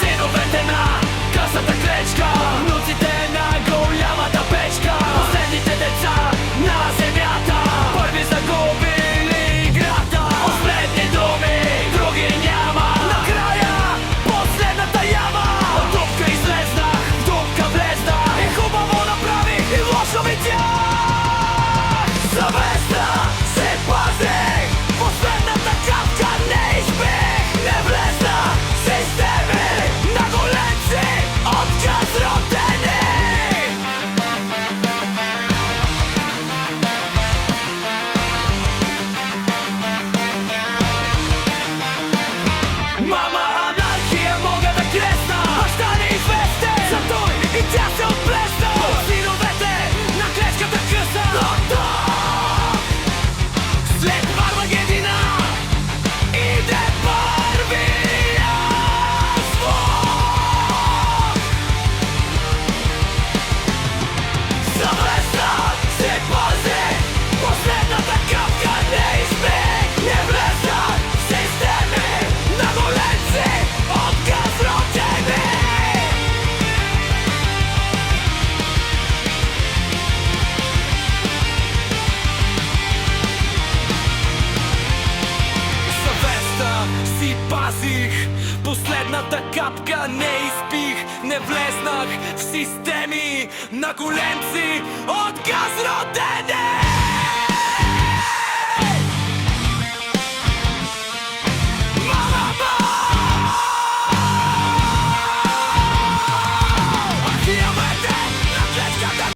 Синовете на късата клечка, внуците на голямата печка, последните деца на земята, първи загубили играта. Последни думи, други няма, накрая последната яма. От дупка излезнах, в дупка влезнах, и хубаво направих, и лошо видях. Съвестта се пазих, последната капка не избих, не влезнах в системи на големци, отказ родени. Мама анархия мога да кресна, баща неизвестен, за той и тя се отплесна. От синовете на клечката къса, след Армагедина иде първия звук. Съвестта се пази, последната капка не избих, не влезнах в системи на големци, отказ родени. Съвестта си пазих, последната капка не изпих, не влезнах в системи на големци, отказ родени.